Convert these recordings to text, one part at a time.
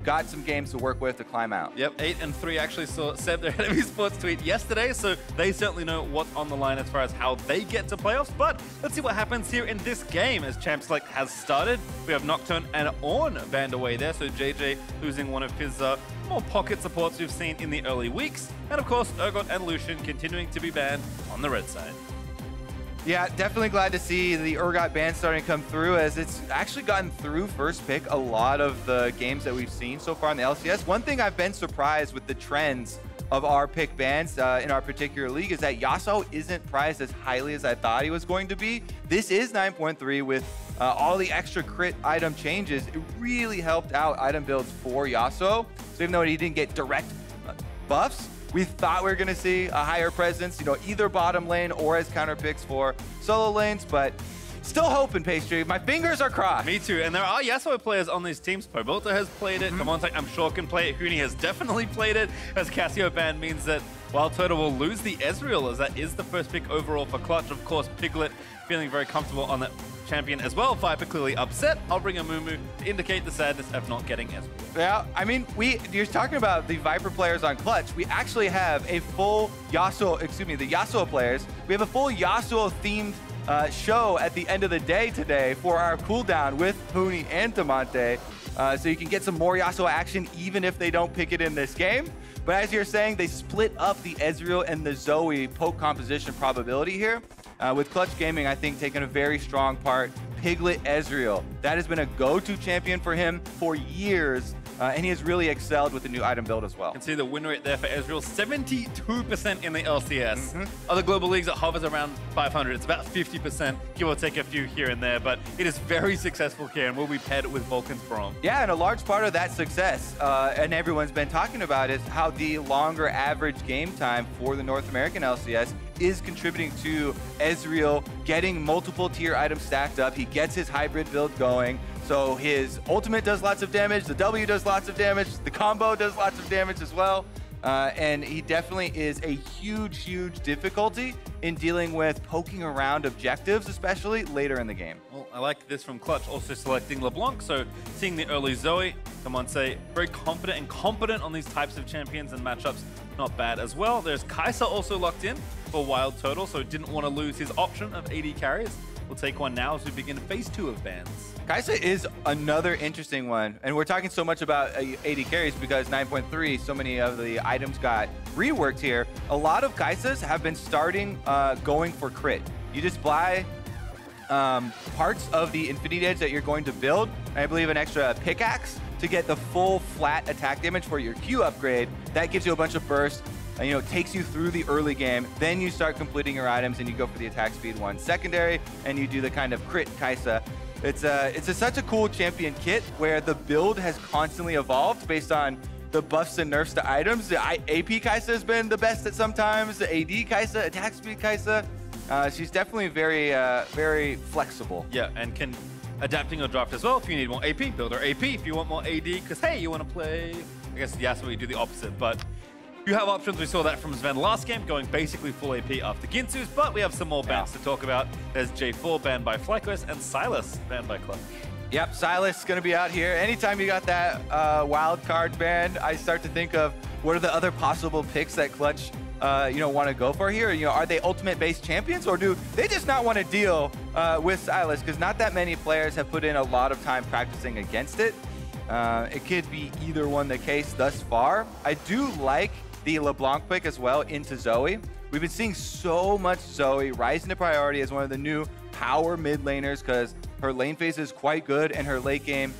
got some games to work with to climb out. Yep, 8-3 actually saw Seb, their head of eSports, tweet yesterday, so they certainly know what's on the line as far as how they get to playoffs. But let's see what happens here in this game as Champ Select has started. We have Nocturne and Ornn banned away there, so JayJ losing one of his more pocket supports we've seen in the early weeks. And of course, Urgot and Lucian continuing to be banned on the red side. Yeah, definitely glad to see the Urgot ban starting to come through, as it's actually gotten through first pick a lot of the games that we've seen so far in the LCS. One thing I've been surprised with the trends of our pick bans in our particular league is that Yasuo isn't priced as highly as I thought he was going to be. This is 9.3 with all the extra crit item changes. It really helped out item builds for Yasuo. So even though he didn't get direct buffs, we thought we were going to see a higher presence, you know, either bottom lane or as counter picks for solo lanes, but still hoping, Pastry. My fingers are crossed. Me too, and there are Yasuo players on these teams. Pobelter has played it, Damonte I'm sure can play it, Huni has definitely played it, as Cassio ban means that WildTurtle will lose the Ezreal, as that is the first pick overall for Clutch. Of course, Piglet feeling very comfortable on that champion as well. Viper clearly upset. I'll bring a Mumu to indicate the sadness of not getting Ezreal. Yeah, I mean, you're talking about the Viper players on Clutch. We actually have a full Yasuo, excuse me, the Yasuo players. We have a full Yasuo themed show at the end of the day today for our cooldown with Huni and Damonte. So you can get some more Yasuo action even if they don't pick it in this game. But as you're saying, they split up the Ezreal and the Zoe poke composition probability here. With Clutch Gaming, I think, taking a very strong part. Piglet Ezreal. That has been a go-to champion for him for years. And he has really excelled with the new item build as well. You can see the win rate there for Ezreal, 72% in the LCS. Other global leagues, it hovers around 500. It's about 50%, give or take a few here and there, but it is very successful here and will be paired with Vulcan's Braum. Yeah, and a large part of that success, and everyone's been talking about, is how the longer average game time for the North American LCS is contributing to Ezreal getting multiple tier items stacked up. He gets his hybrid build going. So his ultimate does lots of damage, the W does lots of damage, the combo does lots of damage as well. And he definitely is a huge, huge difficulty in dealing with poking around objectives, especially later in the game. Well, I like this from Clutch, also selecting LeBlanc. So seeing the early Zoe, Damonte, very confident and competent on these types of champions and matchups. Not bad as well. There's Kaisa also locked in for WildTurtle, so didn't want to lose his option of AD carries. We'll take one now as we begin phase 2 of bans. Kaisa is another interesting one, and we're talking so much about AD carries because 9.3, so many of the items got reworked here. A lot of Kaisas have been starting going for crit. You just buy parts of the Infinity Edge that you're going to build, and I believe an extra pickaxe to get the full flat attack damage for your Q upgrade. That gives you a bunch of burst, you know, takes you through the early game. Then you start completing your items and you go for the attack speed 1 secondary, and you do the kind of crit Kaisa. It's such a cool champion kit where the build has constantly evolved based on the buffs and nerfs to items. The AP Kaisa has been the best at sometimes. The AD Kaisa, attack speed Kaisa. She's definitely very, very flexible. Yeah, and can adapting your draft as well. If you need more AP, build her AP. If you want more AD, because hey, you want to play, I guess Yasuo, you do the opposite, but you have options. We saw that from Sven last game, going basically full AP after Ginsu's, but we have some more bans to talk about. There's J4 banned by FlyQuest and Silas banned by Clutch. Yep, Silas is going to be out here. Anytime you got that wild card banned, I start to think of what are the other possible picks that Clutch want to go for here? You know, are they ultimate-based champions, or do they just not want to deal with Silas? Because not that many players have put in a lot of time practicing against it. It could be either one the case thus far. I do like the LeBlanc pick as well into Zoe. We've been seeing so much Zoe rise into priority as one of the new power mid laners because her lane phase is quite good and her late game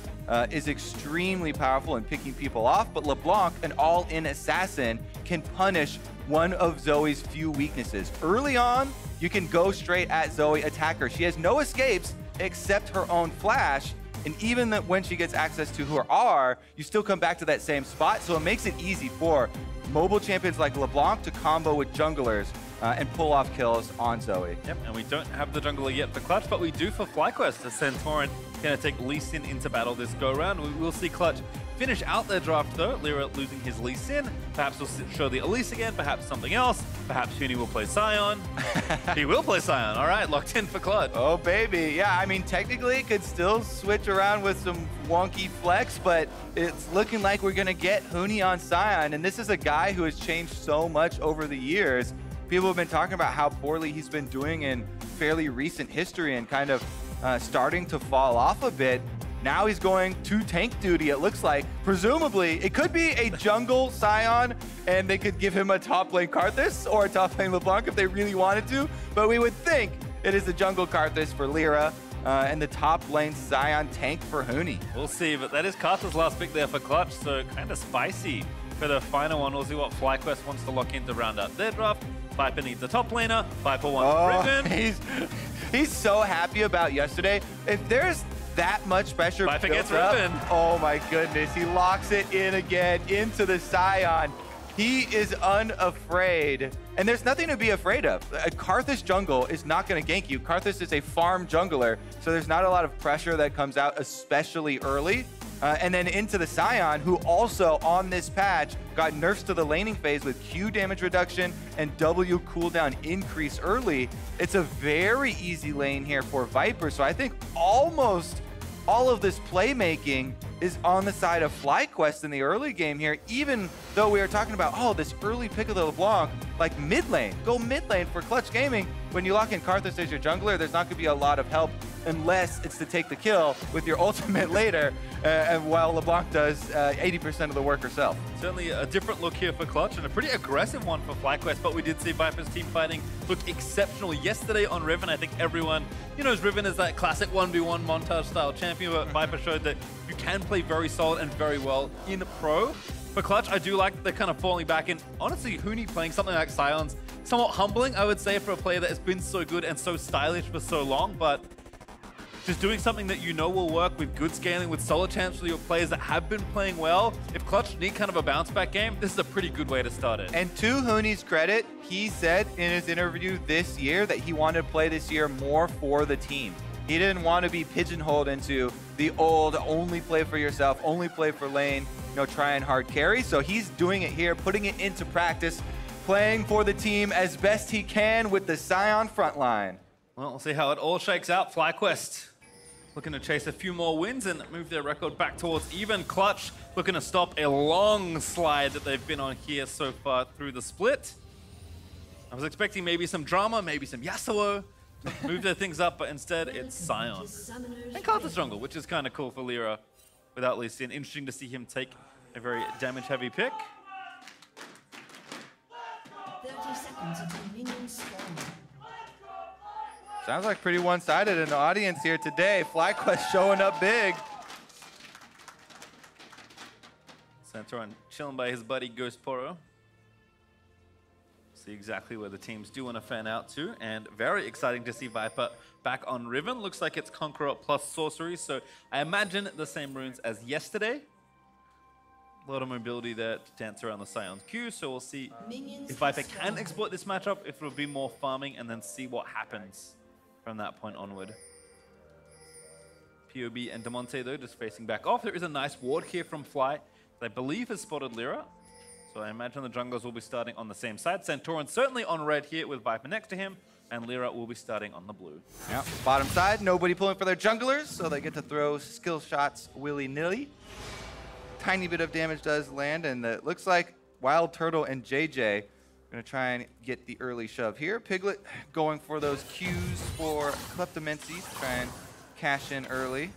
is extremely powerful in picking people off. But LeBlanc, an all-in assassin, can punish one of Zoe's few weaknesses. Early on, you can go straight at Zoe, attack her. She has no escapes except her own flash. And even when she gets access to her R, you still come back to that same spot. So it makes it easy for mobile champions like LeBlanc to combo with junglers and pull off kills on Zoe. Yep, and we don't have the jungler yet for Clutch, but we do for FlyQuest. As Santorin going to take Lee Sin into battle this go-round. We will see Clutch finish out their draft though. Lira losing his Lee Sin. Perhaps we'll show the Elise again, perhaps something else. Perhaps Huni will play Sion. He will play Sion. All right, locked in for Clutch. Oh, baby. Yeah, I mean, technically, it could still switch around with some wonky flex, but it's looking like we're going to get Huni on Sion. And this is a guy who has changed so much over the years. People have been talking about how poorly he's been doing in fairly recent history and kind of starting to fall off a bit. Now he's going to tank duty, it looks like. Presumably, it could be a jungle Sion, and they could give him a top lane Karthus or a top lane LeBlanc if they really wanted to. But we would think it is the jungle Karthus for Lira and the top lane Sion tank for Huni. We'll see, but that is Karthus' last pick there for Clutch, so kind of spicy for the final one. We'll see what FlyQuest wants to lock in to round out their draft. Viper needs a top laner. Viper wants Riven. He's so happy about yesterday. If there's that much pressure Viper built gets up, Riven. oh my goodness, he locks it in again into the Sion. He is unafraid, and there's nothing to be afraid of. A Karthus jungle is not going to gank you. Karthus is a farm jungler, so there's not a lot of pressure that comes out, especially early. And then into the Sion, who also on this patch got nerfs to the laning phase with Q damage reduction and W cooldown increase early. It's a very easy lane here for Viper, so I think almost all of this playmaking is on the side of FlyQuest in the early game here, even though we are talking about, oh, this early pick of the LeBlanc, like mid lane. Go mid lane for Clutch Gaming. When you lock in Karthus as your jungler, there's not going to be a lot of help unless it's to take the kill with your ultimate later, and while LeBlanc does 80% of the work herself. Certainly a different look here for Clutch and a pretty aggressive one for FlyQuest, but we did see Viper's team fighting look exceptional yesterday on Riven. I think everyone, knows Riven is that classic 1v1 montage style champion, but Viper showed that you can play very solid and very well in pro. For Clutch, I do like that they're kind of falling back in. Honestly, Huni playing something like Sion's somewhat humbling, I would say, for a player that has been so good and so stylish for so long, but just doing something that will work with good scaling, with solid champs for your players that have been playing well. If Clutch need kind of a bounce back game, this is a pretty good way to start it. And to Huni's credit, he said in his interview this year that he wanted to play this year more for the team. He didn't want to be pigeonholed into the old, only play for yourself, only play for lane, try and hard carry. So he's doing it here, putting it into practice, playing for the team as best he can with the Sion front line. Well, we'll see how it all shakes out. FlyQuest looking to chase a few more wins and move their record back towards even. Clutch looking to stop a long slide that they've been on here so far through the split. I was expecting maybe some drama, maybe some Yasuo to move their things up, but instead it's Sion. And Karthus jungle, which is kind of cool for Lira without Lee Sin. Interesting to see him take a very damage-heavy pick. 30 seconds until minions spawn. Sounds like pretty one-sided in the audience here today. FlyQuest showing up big. Santorin chilling by his buddy Ghost Poro. See exactly where the teams do want to fan out to, and very exciting to see Viper back on Riven. Looks like it's Conqueror plus Sorcery, so I imagine the same runes as yesterday. A lot of mobility there to dance around the Sion's Q, so we'll see if Viper can exploit this matchup, if it'll be more farming, and then see what happens from that point onward. POB and Damonte, though, just facing back off. There is a nice ward here from Fly that I believe has spotted Lira. So I imagine the junglers will be starting on the same side. Santorin certainly on red here with Viper next to him, and Lira will be starting on the blue. Yeah, bottom side, nobody pulling for their junglers, so they get to throw skill shots willy-nilly. Tiny bit of damage does land, and it looks like WildTurtle and JayJ going to try and get the early shove here. Piglet going for those Qs for Kleptomancy to try and cash in early.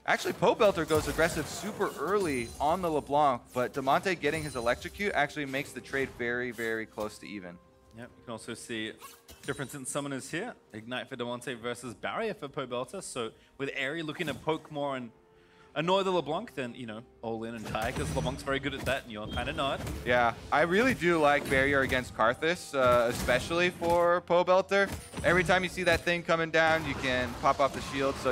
Actually, Pobelter goes aggressive super early on the LeBlanc, but Damonte getting his electrocute actually makes the trade very, very close to even. Yep, you can also see difference in summoners here. Ignite for Damonte versus Barrier for Pobelter. So with Airy looking to poke more and annoy the LeBlanc, then, all in and die, because LeBlanc's very good at that, and you're kind of not. Yeah, I really do like Barrier against Karthus, especially for Pobelter. Every time you see that thing coming down, you can pop off the shield, so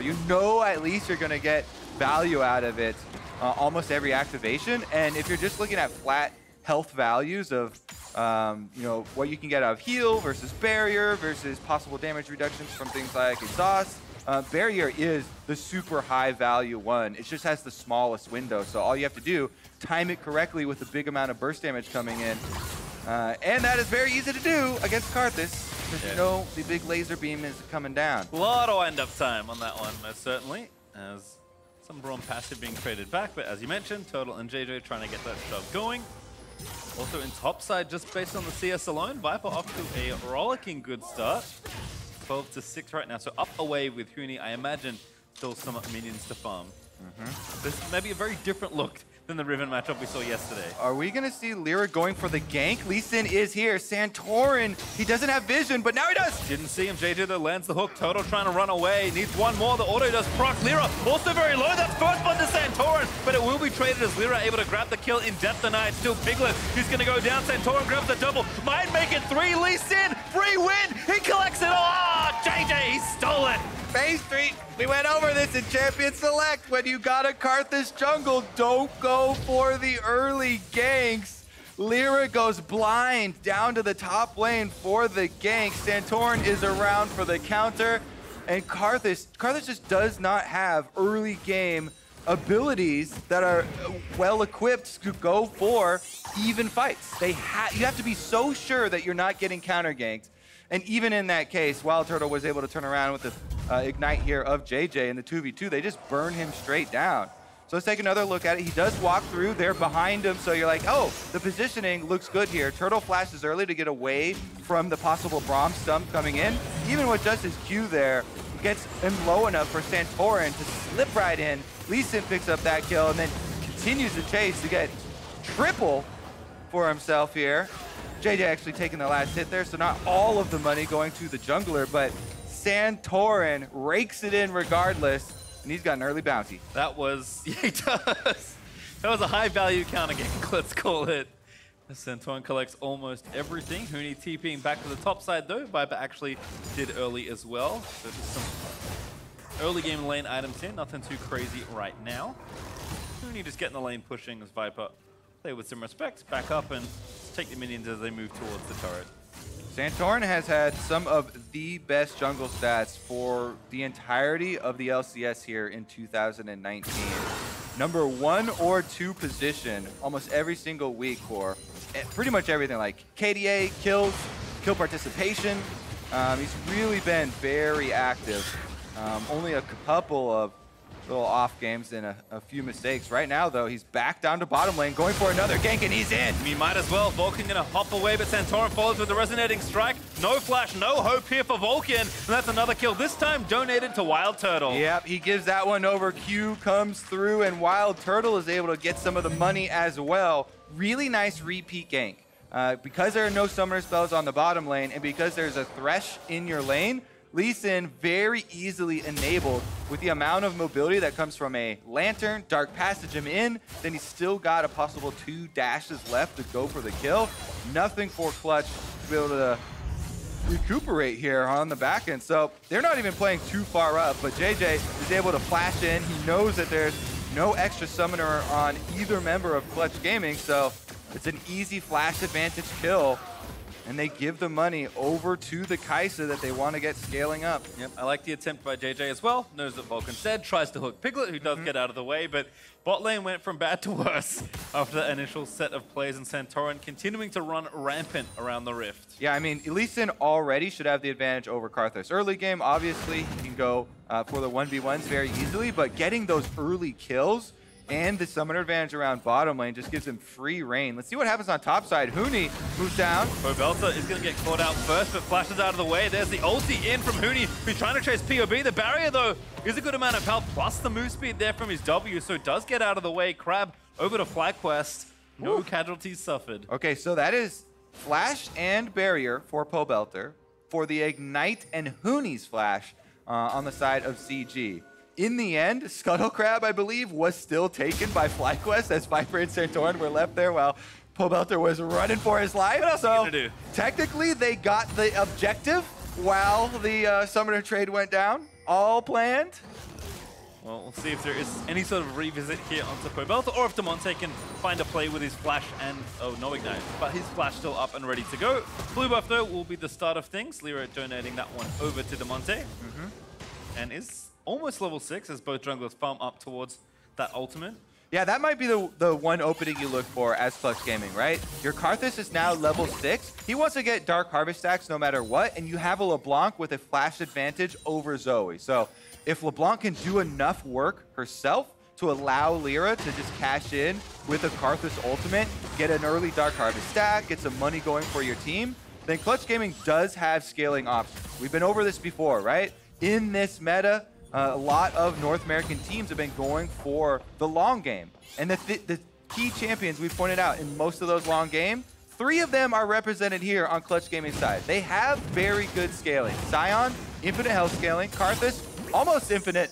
at least you're going to get value out of it almost every activation. And if you're just looking at flat health values of you know, what you can get out of heal versus barrier versus possible damage reductions from things like exhaust. Barrier is the super high value one. It just has the smallest window. So all you have to do, time it correctly with a big amount of burst damage coming in. And that is very easy to do against Karthus, because you know the big laser beam is coming down. A lot of wind-up time on that one, most certainly, as some Braum passive being traded back. But as you mentioned, Turtle and JayJ trying to get that shove going. Also in topside, just based on the CS alone, Viper off to a rollicking good start. 12-6 right now, so up away with Huni. I imagine still some minions to farm. This may be a very different look than the Riven matchup we saw yesterday. Are we going to see Lira going for the gank? Lee Sin is here. Santorin, he doesn't have vision, but now he does. Didn't see him. JayJ though lands the hook. Turtle trying to run away. Needs one more. The auto does proc. Lira also very low. That's first blood to Santorin, but it will be traded as Lira able to grab the kill in Death Denied. Still Piglet, who's going to go down. Santorin grabs the double. Might make it 3. Lee Sin, free win. He collects it all. JayJ, he stole it. Pastry, we went over this in Champion Select. When you got a Karthus jungle, don't go for the early ganks. Lira goes blind down to the top lane for the gank. Santorin is around for the counter. And Karthus just does not have early game abilities that are well equipped to go for even fights. You have to be so sure that you're not getting counter ganked. And even in that case, WildTurtle was able to turn around with the ignite here of JayJ in the 2v2. They just burn him straight down. So let's take another look at it. He does walk through. They're behind him. So you're like, oh, the positioning looks good here. Turtle flashes early to get away from the possible Braum stump coming in. Even with just his Q there, gets him low enough for Santorin to slip right in. Lee Sin picks up that kill and then continues the chase to get triple for himself here. JayJ actually taking the last hit there, so not all of the money going to the jungler, but Santorin rakes it in regardless, and he's got an early bounty. That was, yeah, he does. That was a high value counter gank, let's call it. Santorin collects almost everything. Huni TPing back to the top side though. Viper actually did early as well. So just some early game lane items in, nothing too crazy right now. Huni just getting the lane pushing as Viper play with some respect, back up and take the minions as they move towards the turret. Santorin has had some of the best jungle stats for the entirety of the LCS here in 2019. Number 1 or 2 position almost every single week for pretty much everything, like KDA, kills, kill participation. He's really been very active. Only a couple of little off games and a few mistakes. Right now, though, he's back down to bottom lane, going for another gank, and he's in. He might as well. Vulcan gonna hop away, but Santorin follows with the resonating strike. No flash, no hope here for Vulcan, and that's another kill. This time donated to WildTurtle. Yep, he gives that one over. Q comes through, and WildTurtle is able to get some of the money as well. Really nice repeat gank. Because there are no summoner spells on the bottom lane, and because there's a Thresh in your lane, Lee Sin very easily enabled with the amount of mobility that comes from a lantern, dark passage him in, then he's still got a possible 2 dashes left to go for the kill. Nothing for Clutch to be able to recuperate here on the back end. So they're not even playing too far up, but JayJ is able to flash in. He knows that there's no extra summoner on either member of Clutch Gaming, so it's an easy flash advantage kill. And they give the money over to the Kaisa that they want to get scaling up. Yep, I like the attempt by JayJ as well. Knows that Vulcan said, tries to hook Piglet, who does get out of the way, but bot lane went from bad to worse after the initial set of plays, and Santorin continuing to run rampant around the rift. Yeah, I mean, Lee Sin already should have the advantage over Karthus. Early game, obviously, he can go for the 1v1s very easily, but getting those early kills and the summoner advantage around bottom lane just gives him free reign. Let's see what happens on top side. Huni moves down. Pobelter is going to get caught out first, but flashes out of the way. There's the ulti in from Huni, who's trying to chase POB. The barrier, though, is a good amount of health, plus the move speed there from his W, so it does get out of the way. Crab over to FlyQuest. No casualties suffered. Okay, so that is flash and barrier for Pobelter, for the ignite and Huni's flash on the side of CG. In the end, Scuttle Crab, I believe, was still taken by FlyQuest as Viper and Santorin were left there while Pobelter was running for his life. What else are you gonna do? Technically, they got the objective while the summoner trade went down. All planned. Well, we'll see if there is any sort of revisit here onto Pobelter, or if Damonte can find a play with his flash and... Oh, no ignite. But his flash still up and ready to go. Blue buff, though, will be the start of things. Lira donating that one over to Damonte. And is almost level 6 as both junglers farm up towards that ultimate. Yeah, that might be the one opening you look for as Clutch Gaming, right? Your Karthus is now level 6. He wants to get Dark Harvest stacks no matter what, and you have a LeBlanc with a flash advantage over Zoe. So if LeBlanc can do enough work herself to allow Lira to just cash in with a Karthus ultimate, get an early Dark Harvest stack, get some money going for your team, then Clutch Gaming does have scaling options. We've been over this before, right? In this meta, a lot of North American teams have been going for the long game. And the key champions we pointed out in most of those long game, 3 of them are represented here on Clutch Gaming side. They have very good scaling. Sion, infinite health scaling. Karthus, almost infinite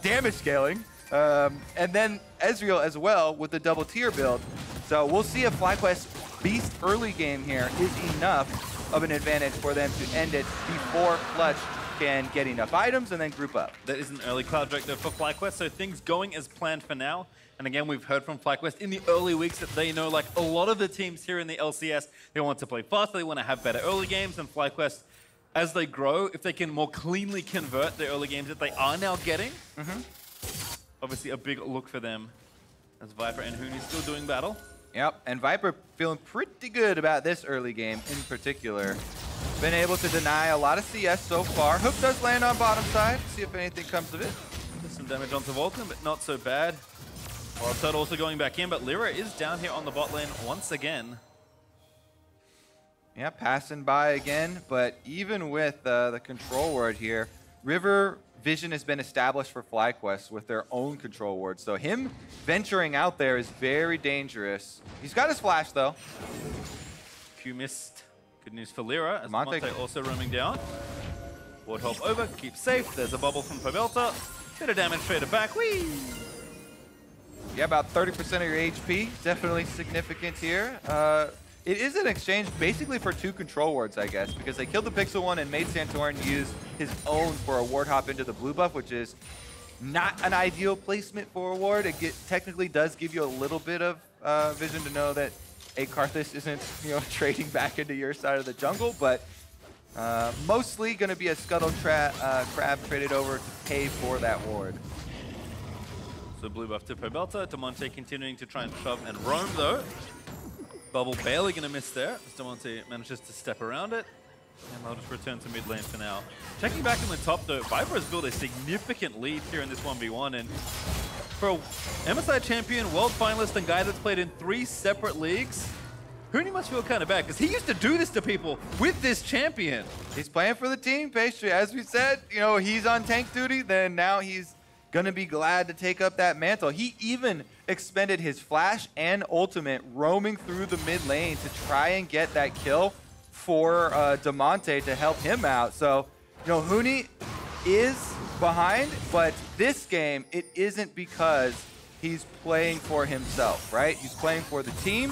damage scaling. And then Ezreal as well with the double tier build. So we'll see if FlyQuest Beast early game here is enough of an advantage for them to end it before Clutch can get enough items and then group up. That is an early cloud director for FlyQuest, so things going as planned for now. And again, we've heard from FlyQuest in the early weeks that they know, like a lot of the teams here in the LCS, they want to play faster, they want to have better early games, and FlyQuest, as they grow, if they can more cleanly convert the early games that they are now getting, obviously a big look for them as Viper and Huni still doing battle. Yep, and Viper feeling pretty good about this early game in particular. Been able to deny a lot of CS so far. Hook does land on bottom side. See if anything comes of it. Some damage onto Vulcan, but not so bad. WildTurtle also going back in, but Lira is down here on the bot lane once again. Yeah, passing by again, but even with the control ward here, River vision has been established for FlyQuest with their own control ward. So him venturing out there is very dangerous. He's got his flash though. Q missed. Good news for Lira, as Damonte Damonte also roaming down. Ward hop over, keep safe. There's a bubble from Pobelter. Bit of damage traded back. Whee! Yeah, about 30% of your HP. Definitely significant here. It is an exchange basically for 2 control wards, I guess, because they killed the Pixel one and made Santorin use his own for a ward hop into the blue buff, which is not an ideal placement for a ward. It technically does give you a little bit of vision to know that a Karthus isn't, trading back into your side of the jungle, but mostly going to be a Scuttle Crab traded over to pay for that ward. So blue buff to Pobelter. Damonte continuing to try and shove and roam though. Bubble barely going to miss there as Damonte manages to step around it. And they'll just return to mid lane for now. Checking back in the top though, Viper has built a significant lead here in this 1v1. And for a MSI champion, world finalist, and guy that's played in 3 separate leagues, Huni must feel kind of bad because he used to do this to people with this champion. He's playing for the team, Pastry. As we said, he's on tank duty, then now he's going to be glad to take up that mantle. He even expended his flash and ultimate roaming through the mid lane to try and get that kill for Damonte to help him out. So, Huni is behind, but this game, it isn't because he's playing for himself, right? He's playing for the team.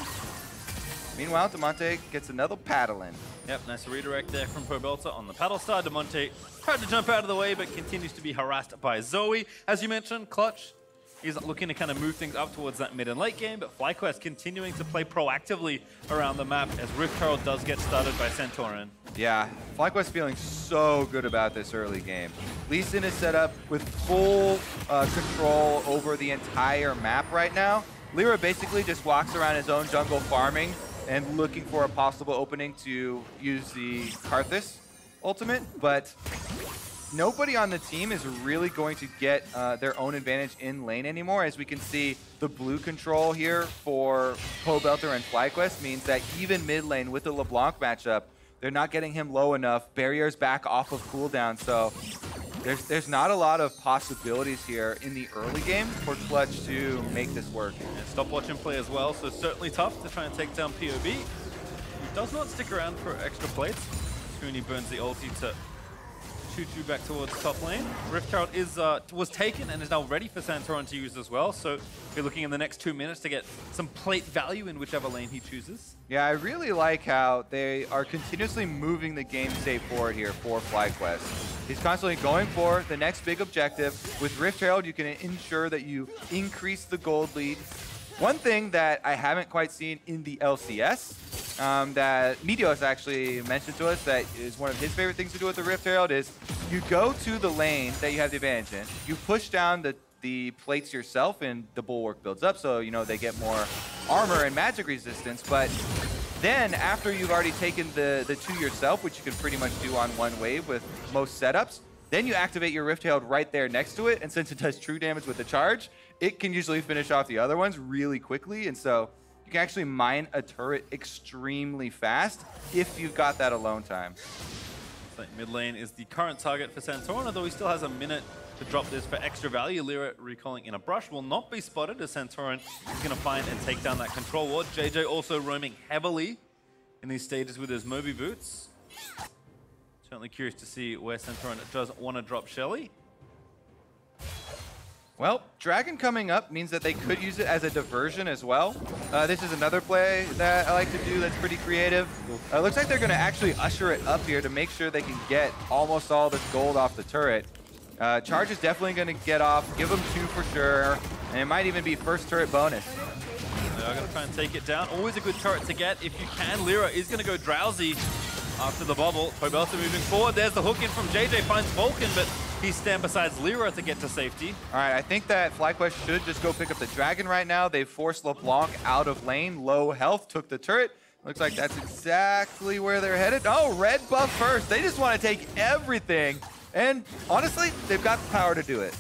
Meanwhile, Damonte gets another paddle in. Yep, nice redirect there from Pobelter on the paddle side. Damonte tried to jump out of the way, but continues to be harassed by Zoe. As you mentioned, Clutch is looking to kind of move things up towards that mid and late game, but FlyQuest continuing to play proactively around the map as Rift Herald does get started by Santorin. Yeah, FlyQuest feeling so good about this early game. Lee Sin is set up with full control over the entire map right now. Lira basically just walks around his own jungle farming and looking for a possible opening to use the Karthus ultimate, but nobody on the team is really going to get their own advantage in lane anymore. As we can see, the blue control here for Pobelter and FlyQuest means that even mid lane with the LeBlanc matchup, they're not getting him low enough. Barriers back off of cooldown, so there's not a lot of possibilities here in the early game for Clutch to make this work. And stopwatch in play as well, so certainly tough to try and take down POB. He does not stick around for extra plates. Huni burns the ulti to 2-2 back towards top lane. RiftHerald is was taken and is now ready for Santorin to use as well. So we're looking in the next 2 minutes to get some plate value in whichever lane he chooses. Yeah, I really like how they are continuously moving the game state forward here for FlyQuest. He's constantly going for the next big objective. With RiftHerald, you can ensure that you increase the gold lead. One thing that I haven't quite seen in the LCS that Meteos actually mentioned to us that is one of his favorite things to do with the RiftHerald is you go to the lane that you have the advantage in, you push down the plates yourself and the bulwark builds up, so you know they get more armor and magic resistance. But then after you've already taken the two yourself, which you can pretty much do on one wave with most setups, then you activate your RiftHerald right there next to it, and since it does true damage with the charge, it can usually finish off the other ones really quickly, and so you can actually mine a turret extremely fast if you've got that alone time. So mid lane is the current target for Santorin, although he still has a minute to drop this for extra value. Lira recalling in a brush will not be spotted as Santorin is going to find and take down that control ward. JayJ also roaming heavily in these stages with his Moby boots. Certainly curious to see where Santorin does want to drop Shelly. Well, Dragon coming up means that they could use it as a diversion as well. This is another play that I like to do that's pretty creative. Looks like they're going to actually usher it up here to make sure they can get almost all this gold off the turret. Charge is definitely going to get off, give them 2 for sure, and it might even be first turret bonus. They are going to try and take it down. Always a good turret to get if you can. Lira is going to go drowsy after the bubble. Pobelter moving forward. There's the hook in from JayJ, finds Vulcan, but he's stand besides Lira to get to safety. All right, I think that FlyQuest should just go pick up the Dragon right now. They forced LeBlanc out of lane, low health, took the turret. Looks like that's exactly where they're headed. Oh, red buff first. They just want to take everything. And honestly, they've got the power to do it.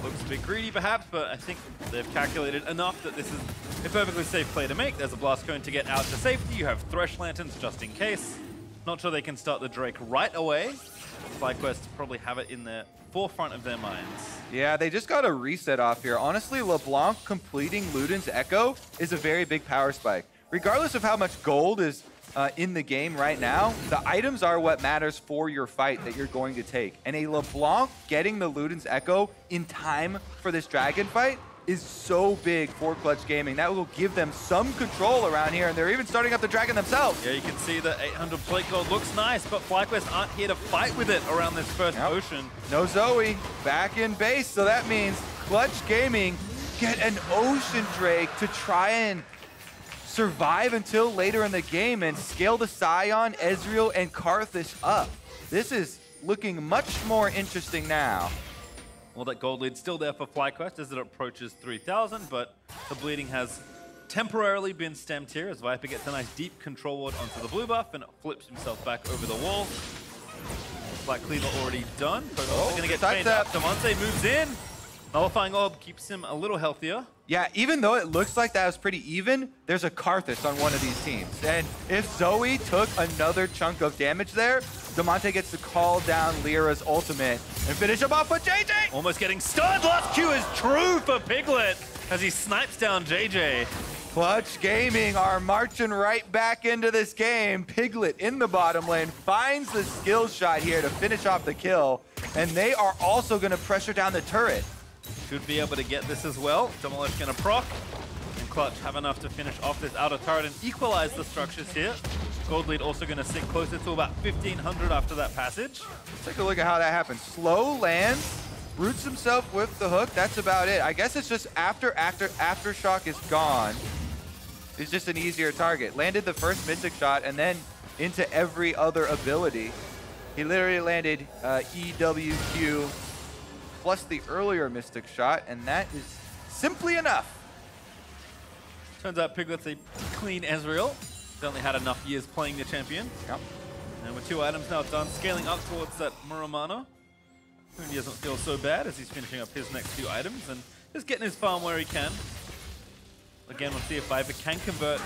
Looks a bit greedy perhaps, but I think they've calculated enough that this is a perfectly safe play to make. There's a blast cone to get out to safety. You have Thresh lanterns just in case. Not sure they can start the Drake right away. FlyQuest probably have it in the forefront of their minds. Yeah, they just got a reset off here. Honestly, LeBlanc completing Luden's Echo is a very big power spike. Regardless of how much gold is in the game right now, the items are what matters for your fight that you're going to take. And a LeBlanc getting the Luden's Echo in time for this dragon fight is so big for Clutch Gaming. That will give them some control around here, and they're even starting up the dragon themselves. Yeah, you can see the 800 plate gold looks nice, but FlyQuest aren't here to fight with it around this first ocean. No Zoe, back in base, so that means Clutch Gaming get an Ocean Drake to try and survive until later in the game and scale the Sion, Ezreal, and Karthus up. This is looking much more interesting now. Well, that gold lead's still there for FlyQuest as it approaches 3,000, but the bleeding has temporarily been stemmed here as Viper gets a nice deep control ward onto the blue buff and flips himself back over the wall. Black Cleaver already done. Pobelter going to get chained up. Damonte moves in. Nullifying Orb keeps him a little healthier. Yeah, even though it looks like that was pretty even, there's a Karthus on one of these teams. And if Zoe took another chunk of damage there, Damonte gets to call down Lira's ultimate and finish him off with JayJ. Almost getting stunned. Last Q is true for Piglet as he snipes down JayJ. Clutch Gaming are marching right back into this game. Piglet in the bottom lane finds the skill shot here to finish off the kill. And they are also going to pressure down the turret. Should be able to get this as well. Demolish going to proc. And Clutch have enough to finish off this outer turret and equalize the structures here. Gold lead also going to sit closer to about 1,500 after that passage. Let's take a look at how that happens. Slow lands, roots himself with the hook. That's about it. I guess it's just after Aftershock is gone, it's just an easier target. Landed the first Mystic shot and then into every other ability. He literally landed EWQ plus the earlier Mystic shot, and that is simply enough. Turns out Piglet's a clean Ezreal. Certainly had enough years playing the champion. Yep. And with 2 items now done, scaling up towards that Muramana. Huni doesn't feel so bad as he's finishing up his next 2 items and just getting his farm where he can. Again, we'll see if Viper can convert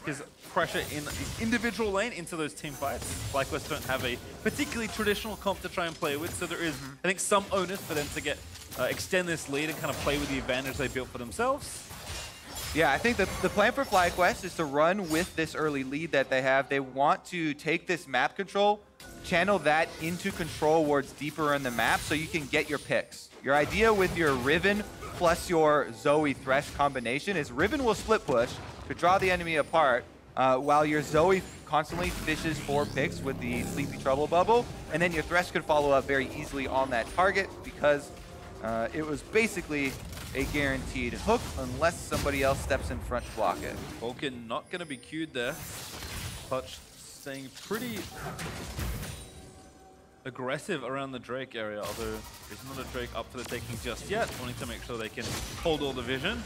his pressure in the individual lane into those team fights. FlyQuest don't have a particularly traditional comp to try and play with, so there is, I think, some onus for them to get extend this lead and kind of play with the advantage they built for themselves. Yeah, I think the plan for FlyQuest is to run with this early lead that they have. They want to take this map control channel that into control wards deeper in the map so you can get your picks. Your idea with your Riven plus your Zoe Thresh combination is Riven will split push to draw the enemy apart, while your Zoe constantly fishes for picks with the Sleepy Trouble bubble, and then your Thresh could follow up very easily on that target because it was basically a guaranteed hook unless somebody else steps in front to block it. Vulcan not going to be queued there. Clutch staying pretty aggressive around the Drake area, although there's not a Drake up for the taking just yet, wanting to make sure they can hold all the vision.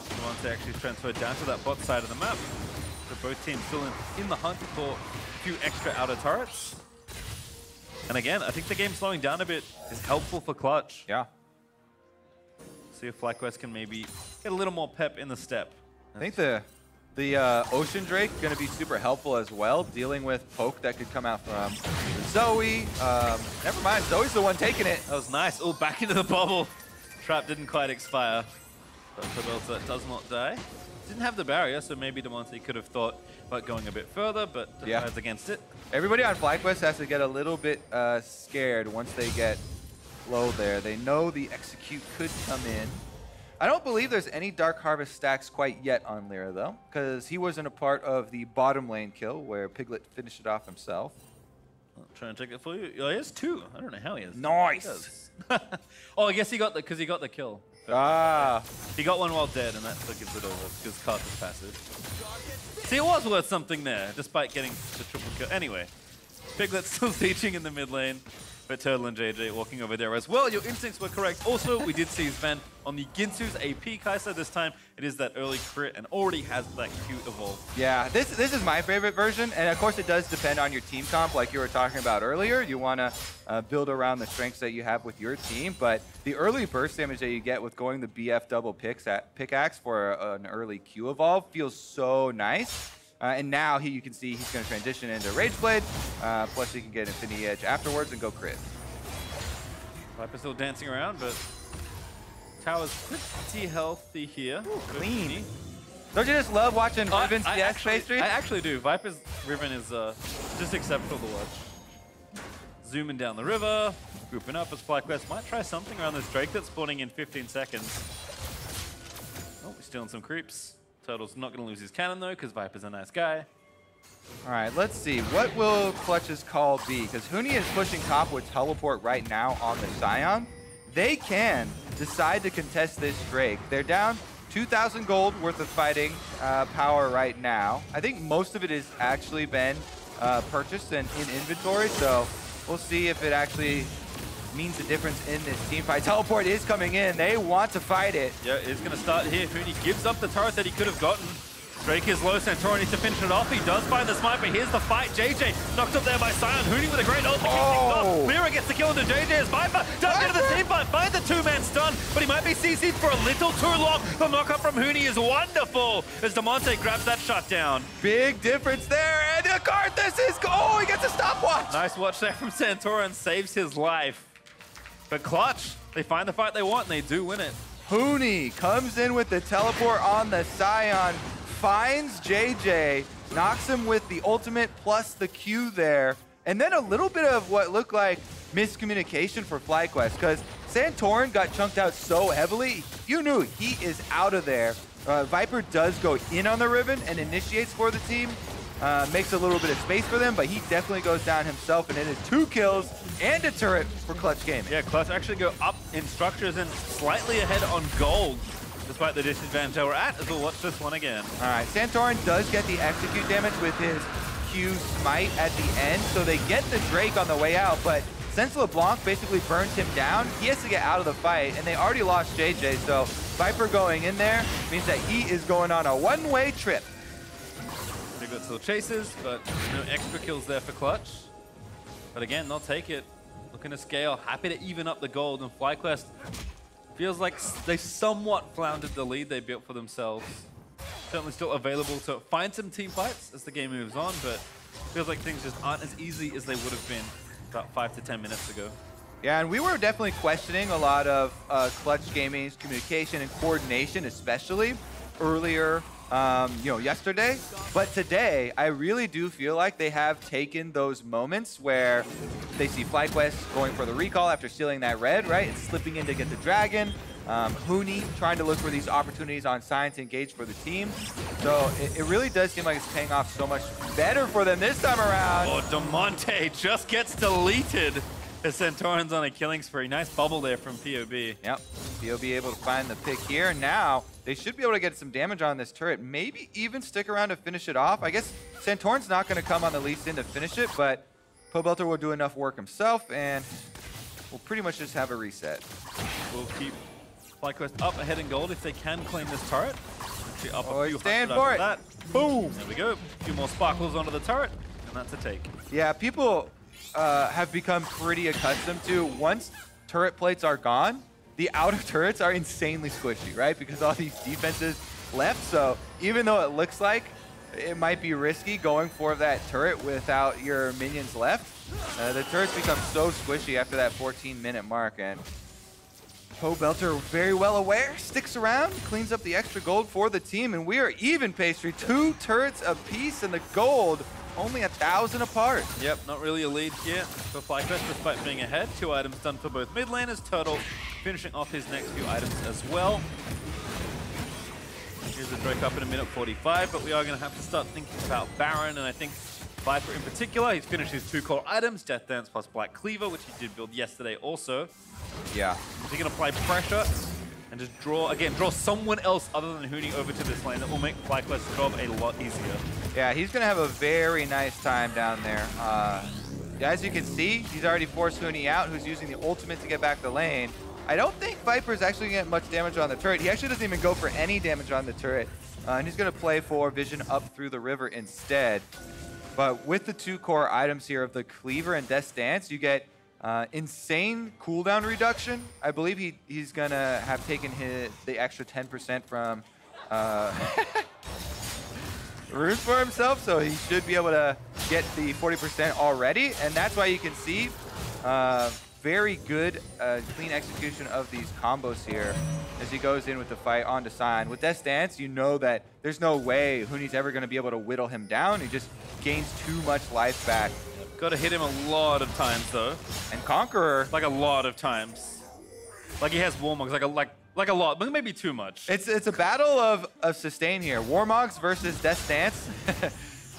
Damonte actually transferred down to that bot side of the map. So both teams still in the hunt for a few extra outer turrets. And again, I think the game slowing down a bit is helpful for Clutch. Yeah. See if FlyQuest can maybe get a little more pep in the step. I think the Ocean Drake going to be super helpful as well, dealing with poke that could come out from Zoe. Never mind, Zoe's the one taking it. That was nice. Oh, back into the bubble. Trap didn't quite expire. But Pobelter does not die. Didn't have the barrier, so maybe Damonte could have thought about going a bit further, but decides against it. Everybody on FlyQuest has to get a little bit scared once they get low there. They know the execute could come in. I don't believe there's any Dark Harvest stacks quite yet on Lira, though, because he wasn't a part of the bottom lane kill where Piglet finished it off himself. I'll try and take it for you. Oh, he has 2. I don't know how he has. Nice. Oh, I guess he got because he got the kill. Ah. He got one while dead, and that's what gives it over because Karthus passive. See, it was worth something there, despite getting the triple kill. Anyway, Piglet still sieging in the mid lane. But Turtle and JayJ walking over there as well. Your instincts were correct. Also, we did see Sven on the Ginsu's AP Kaisa. This time, it is that early crit and already has that Q evolve. Yeah, this is my favorite version. And of course, it does depend on your team comp like you were talking about earlier. You want to build around the strengths that you have with your team. But the early burst damage that you get with going the BF double pickaxe for an early Q evolve feels so nice. And now you can see he's going to transition into Rage Blade, plus he can get Infinity Edge afterwards and go crit. Viper's still dancing around, but Tower's pretty healthy here. Ooh, clean. Don't you just love watching Riven's DS face stream? I actually do. Viper's Riven is just exceptional to watch. Zooming down the river, grouping up as FlyQuest might try something around this Drake that's spawning in 15 seconds. Oh, he's stealing some creeps. Turtle's not going to lose his cannon, though, because Viper's a nice guy. All right, let's see. What will Clutch's call be? Because Huni is pushing top with teleport right now on the Sion. They can decide to contest this Drake. They're down 2,000 gold worth of fighting power right now. I think most of it has actually been purchased and in inventory, so we'll see if it actually means a difference in this team fight. Teleport is coming in. They want to fight it. Yeah, it's going to start here. Huni gives up the turret that he could have gotten. Drake is low. Santorin needs to finish it off. He does find the smite, but here's the fight. JayJ knocked up there by Sion. Huni with a great ult. Lira gets the kill into JayJ as Viper does get into the team fight. Finds the two-man stun, but he might be CC'd for a little too long. The knock-up from Huni is wonderful as Damonte grabs that shutdown. Big difference there. And Karthus is... Oh, he gets a stopwatch. Nice watch there from Santorin. Saves his life. But Clutch, they find the fight they want, and they do win it. Huni comes in with the teleport on the Sion, finds JayJ, knocks him with the ultimate plus the Q there, and then a little bit of what looked like miscommunication for FlyQuest, because Santorin got chunked out so heavily, you knew he is out of there. Viper does go in on the Riven and initiates for the team, makes a little bit of space for them, but he definitely goes down himself, and it is 2 kills and a turret for Clutch Gaming. Yeah, Clutch actually go up in structures and slightly ahead on gold, despite the disadvantage they were at, as we'll watch this one again. All right, Santorin does get the execute damage with his Q smite at the end, so they get the Drake on the way out, but since LeBlanc basically burns him down, he has to get out of the fight, and they already lost JayJ, so Viper going in there means that he is going on a one-way trip. Piglet still chases, but no extra kills there for Clutch. But again, they'll take it. Looking to scale, happy to even up the gold, and FlyQuest feels like they somewhat floundered the lead they built for themselves. Certainly still available to find some team fights as the game moves on, but feels like things just aren't as easy as they would have been about 5 to 10 minutes ago. Yeah, and we were definitely questioning a lot of Clutch Gaming's communication and coordination, especially earlier yesterday. But today, I really do feel like they have taken those moments where they see FlyQuest going for the recall after stealing that red, right? And slipping in to get the dragon. Huni trying to look for these opportunities on Sion to engage for the team. So it really does seem like it's paying off so much better for them this time around. Oh, Damonte just gets deleted as Santorin's on a killing spree. Nice bubble there from POB. Yep, POB able to find the pick here. Now, they should be able to get some damage on this turret. Maybe even stick around to finish it off. I guess Santorin's not going to come on the least in to finish it, but Pobelter will do enough work himself, and we'll pretty much just have a reset. We'll keep FlyQuest up ahead in gold if they can claim this turret. Actually up a few stand hundred for after it. that. Boom. There we go. A few more sparkles onto the turret, and that's a take. Yeah, people have become pretty accustomed to, once turret plates are gone, the outer turrets are insanely squishy, right? Because all these defenses left. So even though it looks like it might be risky going for that turret without your minions left, the turrets become so squishy after that 14-minute mark. And Pobelter, very well aware, sticks around, cleans up the extra gold for the team, and we are even, Pastry. 2 turrets apiece, and the gold only 1,000 apart. Yep, not really a lead here for FlyQuest despite being ahead. 2 items done for both mid laners. Turtle finishing off his next few items as well. Here's the Drake up in a minute 45, but we are going to have to start thinking about Baron, and I think Viper in particular. He's finished his 2 core items, Death Dance plus Black Cleaver, which he did build yesterday also. Yeah. Is he going to apply pressure and just draw someone else other than Huni over to this lane? That will make FlyQuest's job a lot easier. Yeah, he's going to have a very nice time down there. As you can see, he's already forced Huni out, who's using the ultimate to get back the lane. I don't think Viper's actually going to get much damage on the turret. He actually doesn't even go for any damage on the turret. And he's going to play for Vision up through the river instead. But with the 2 core items here of the Cleaver and Death Dance, you get insane cooldown reduction. I believe he's going to have taken the extra 10% from Rune for himself, so he should be able to get the 40% already. And that's why you can see very good clean execution of these combos here as he goes in with the fight onto Sion. With Death Dance, you know that there's no way Huni's ever going to be able to whittle him down. He just gains too much life back. Got to hit him a lot of times though. And Conqueror, like a lot of times. Like he has Warmogs, like a lot, but maybe too much. It's a battle of sustain here. Warmogs versus Death Dance.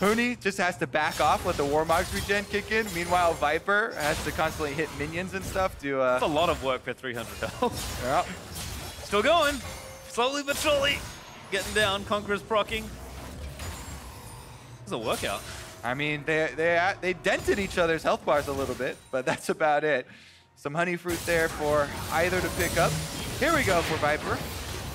Huni just has to back off, let the Warmogs regen kick in. Meanwhile, Viper has to constantly hit minions and stuff to... That's a lot of work for 300 health. Yep. Still going. Slowly but surely. Getting down. Conqueror's proccing. It's a workout. I mean, they dented each other's health bars a little bit, but that's about it. Some honey fruit there for either to pick up. Here we go for Viper.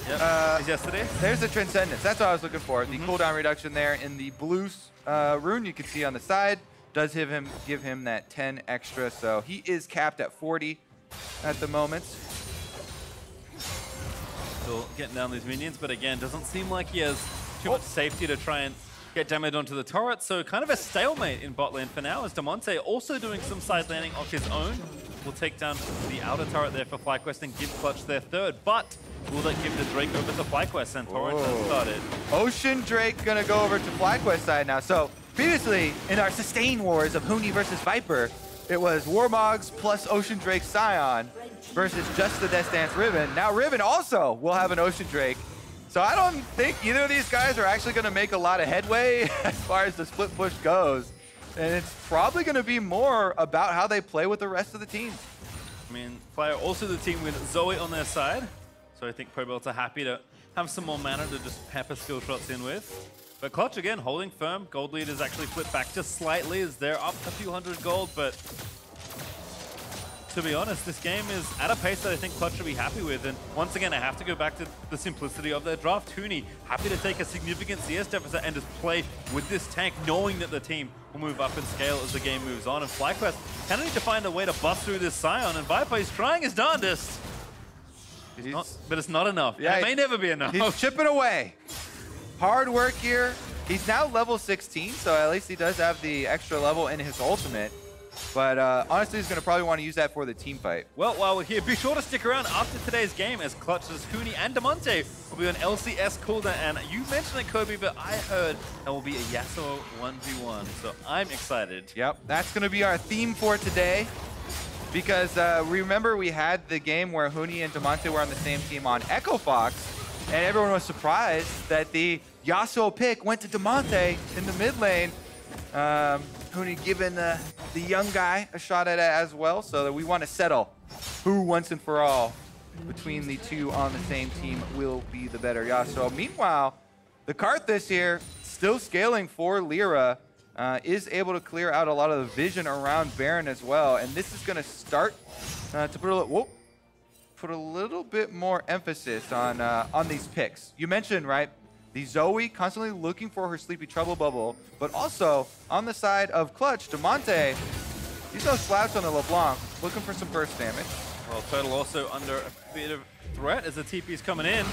Yep. Yesterday. There's the Transcendence. That's what I was looking for. The cooldown reduction there in the blue rune you can see on the side does give him that 10 extra. So he is capped at 40 at the moment. Still getting down these minions, but again, doesn't seem like he has too much safety to try and get damage onto the turret. So kind of a stalemate in bot lane for now, as Damonte also doing some side laning of his own. Will take down the outer turret there for FlyQuest and give Clutch their 3rd, but will that give the Drake over to FlyQuest? Santorin has started. Ocean Drake gonna go over to FlyQuest side now. So previously in our sustain wars of Huni versus Viper, it was Warmogs plus Ocean Drake Sion versus just the Death Dance Riven. Now Riven also will have an Ocean Drake. So I don't think either of these guys are actually gonna make a lot of headway as far as the split push goes. And it's probably going to be more about how they play with the rest of the team. I mean, Flyer also the team with Zoe on their side. So I think Pobelter happy to have some more mana to just pepper skill shots in with. But Clutch, again, holding firm. Gold lead is actually flipped back just slightly as they're up a few hundred gold. But to be honest, this game is at a pace that I think Clutch should be happy with. And once again, I have to go back to the simplicity of their draft. Huni, happy to take a significant CS deficit and just play with this tank, knowing that the team will move up in scale as the game moves on. And FlyQuest kind of need to find a way to bust through this Sion. And Viper is trying his darndest. But it's not enough. Yeah, it may never be enough. He's chipping away. Hard work here. He's now level 16, so at least he does have the extra level in his ultimate. But honestly, he's going to probably want to use that for the team fight. Well, while we're here, be sure to stick around after today's game as Clutch's Huni and Damonte will be on LCS cooldown. And you mentioned it, Kobe, but I heard there will be a Yasuo 1v1. So I'm excited. Yep, that's going to be our theme for today. Because remember we had the game where Huni and Damonte were on the same team on Echo Fox. And everyone was surprised that the Yasuo pick went to Damonte in the mid lane. Huni giving the young guy a shot at it as well, so that we want to settle who once and for all between the two on the same team will be the better Yasuo. Meanwhile, the Karthus here, still scaling for Lira, is able to clear out a lot of the vision around Baron as well, and this is going to start to put a little bit more emphasis on these picks. You mentioned, right? The Zoe constantly looking for her Sleepy Trouble bubble, but also on the side of Clutch, Damonte, he's no slouch on the LeBlanc, looking for some burst damage. Well, Turtle also under a bit of threat as the TP's coming in.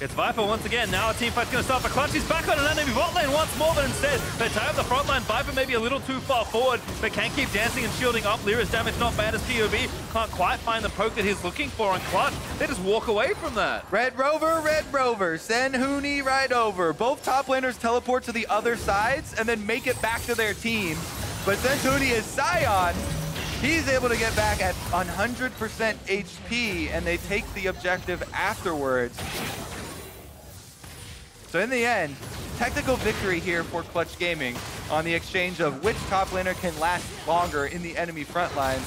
It's Viper once again. Now a team fight's going to start for Clutch. He's back on an enemy bot lane once more, but instead they tie up the front line. Viper may be a little too far forward, but can keep dancing and shielding up. Lyra's damage not bad as POV. Can't quite find the poke that he's looking for on Clutch. They just walk away from that. Red Rover, send Huni right over. Both top laners teleport to the other sides and then make it back to their team. But since Huni is Sion, he's able to get back at 100% HP, and they take the objective afterwards. So in the end, technical victory here for Clutch Gaming on the exchange of which top laner can last longer in the enemy front lines.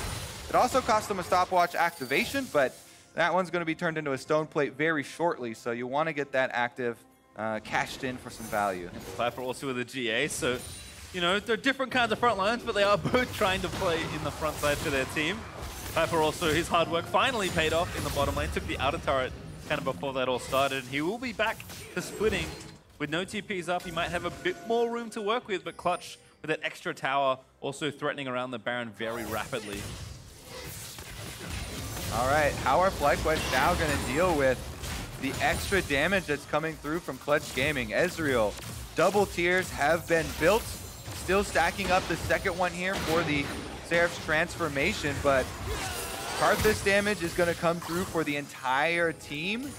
It also cost them a stopwatch activation, but that one's going to be turned into a stone plate very shortly, so you want to get that active cashed in for some value. Viper also with a GA, so you know, they're different kinds of front lines, but they are both trying to play in the front side for their team. Viper also, his hard work finally paid off in the bottom lane, took the outer turret kind of before that all started. He will be back to splitting. With no TPs up, he might have a bit more room to work with, but Clutch with that extra tower also threatening around the Baron very rapidly. All right, how are FlyQuest now going to deal with the extra damage that's coming through from Clutch Gaming? Ezreal, double tiers have been built, still stacking up the second one here for the Seraph's transformation, but Karthus damage is going to come through for the entire team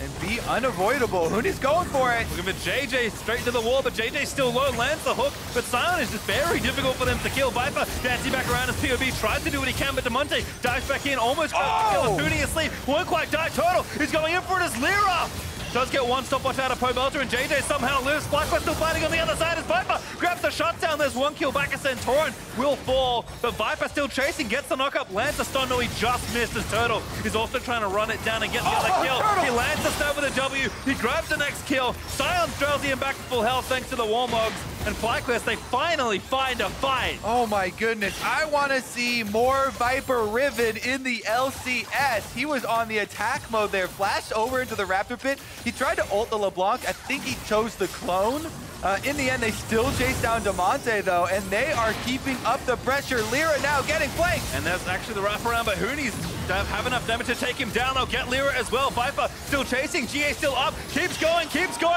and be unavoidable. Huni's going for it. Looking for JayJ straight to the wall, but JJ's still low, lands the hook, but Sion is just very difficult for them to kill. Viper dancing back around as POV tries to do what he can, but Damonte dives back in, almost got to kill Huni asleep. Won't quite die. Turtle is going in for it as Lira does get one stopwatch out of Pobelter, and JayJ somehow lives. FlyQuest still fighting on the other side as Viper grabs the shutdown. There's one kill back as Santorin will fall, but Viper still chasing, gets the knockup, lands the stun. No, he just missed as Turtle is also trying to run it down and get the other kill. Turtle. He lands the stab with a W. He grabs the next kill. Sion drowsy him back to full health thanks to the Warmogs, and FlyQuest, they finally find a fight. Oh my goodness, I want to see more Viper Riven in the LCS. He was on the attack mode there, flashed over into the Raptor Pit. He tried to ult the LeBlanc. I think he chose the clone. In the end, they still chase down Damonte, though, and they are keeping up the pressure. Lira now getting flanked. And that's actually the wraparound, but Huni's have enough damage to take him down. They'll get Lira as well. Viper still chasing. GA still up. Keeps going.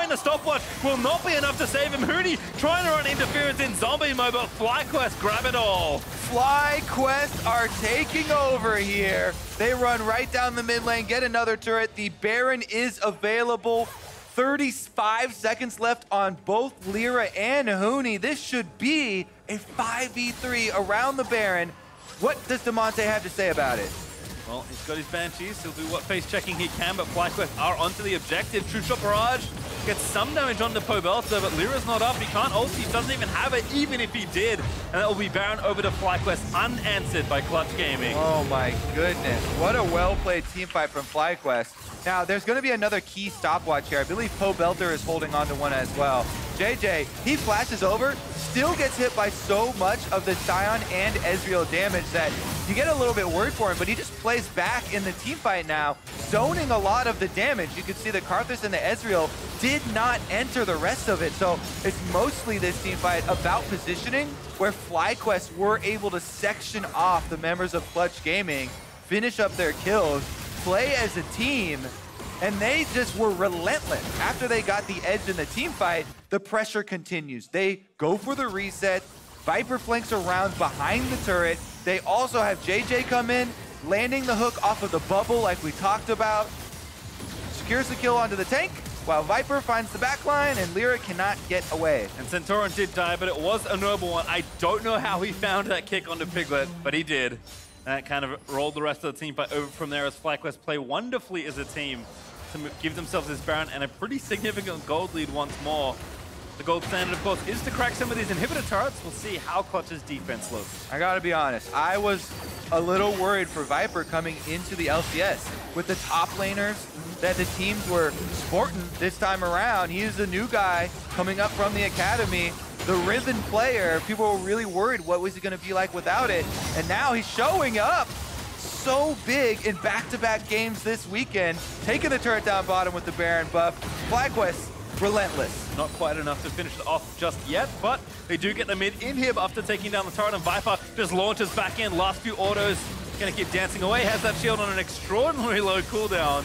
The stopwatch will not be enough to save him. Huni trying to run interference in zombie mode, but FlyQuest grab it all. FlyQuest are taking over here. They run right down the mid lane, get another turret. The Baron is available. 35 seconds left on both Lira and Huni. This should be a 5v3 around the Baron. What does Damonte have to say about it? Well, he's got his Banshees. He'll do what face checking he can, but FlyQuest are onto the objective. True Shot Barrage gets some damage onto Pobelter, but Lira's not up. He can't ult. He doesn't even have it, even if he did. And that will be Baron over to FlyQuest, unanswered by Clutch Gaming. Oh my goodness. What a well-played team fight from FlyQuest. Now, there's going to be another key stopwatch here. I believe Pobelter is holding on to one as well. JayJ, he flashes over, still gets hit by so much of the Sion and Ezreal damage that you get a little bit worried for him, but he just plays back in the team fight now, zoning a lot of the damage. You can see the Karthus and the Ezreal did not enter the rest of it, so it's mostly this team fight about positioning, where FlyQuest were able to section off the members of Clutch Gaming, finish up their kills, play as a team, and they just were relentless. After they got the edge in the team fight, the pressure continues. They go for the reset, Viper flanks around behind the turret. They also have JayJ come in, landing the hook off of the bubble like we talked about. Secures the kill onto the tank, while Viper finds the backline and Lira cannot get away. And Santorin did die, but it was a noble one. I don't know how he found that kick onto Piglet, but he did. That kind of rolled the rest of the team over from there as FlyQuest play wonderfully as a team to give themselves this Baron and a pretty significant gold lead once more. The gold standard, of course, is to crack some of these inhibitor turrets. We'll see how Clutch's defense looks. I gotta be honest, I was a little worried for Viper coming into the LCS. With the top laners that the teams were sporting this time around, he is the new guy coming up from the academy. The Riven player, people were really worried what was he gonna be like without it. And now he's showing up so big in back-to-back games this weekend, taking the turret down bottom with the Baron buff. FlyQuest, relentless. Not quite enough to finish it off just yet, but they do get the mid inhib after taking down the turret, and Viper just launches back in. Last few autos, gonna keep dancing away, has that shield on an extraordinarily low cooldown.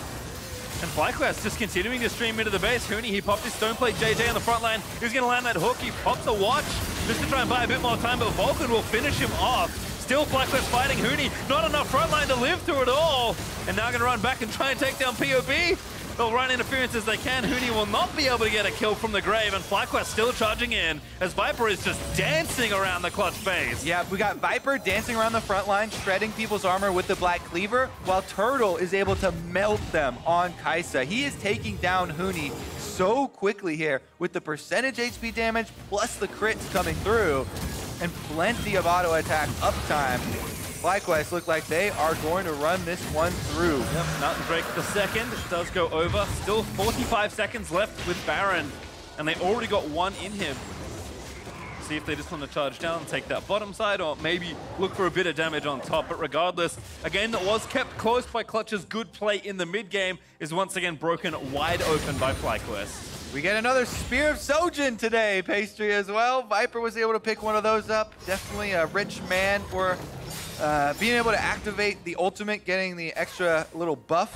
And FlyQuest just continuing to stream into the base. Huni, he popped his stone plate. JayJ on the front line. He's gonna land that hook. He pops a watch just to try and buy a bit more time, but Vulcan will finish him off. Still FlyQuest fighting Huni. Not enough front line to live through it all. And now gonna run back and try and take down POB. They'll run interference as they can. Huni will not be able to get a kill from the grave, and FlyQuest still charging in as Viper is just dancing around the Clutch base. Yeah, we got Viper dancing around the front line, shredding people's armor with the Black Cleaver, while Turtle is able to melt them on Kaisa. He is taking down Huni so quickly here with the percentage HP damage plus the crits coming through and plenty of auto attack uptime. FlyQuest look like they are going to run this one through. Yep, Mountain Break the second does go over. Still 45 seconds left with Baron, and they already got one inhib. See if they just want to charge down and take that bottom side, or maybe look for a bit of damage on top. But regardless, a game that was kept close by Clutch's good play in the mid game is once again broken wide open by FlyQuest. We get another Spear of Sojin today, Pastry, as well. Viper was able to pick one of those up. Definitely a rich man for being able to activate the ultimate, getting the extra little buff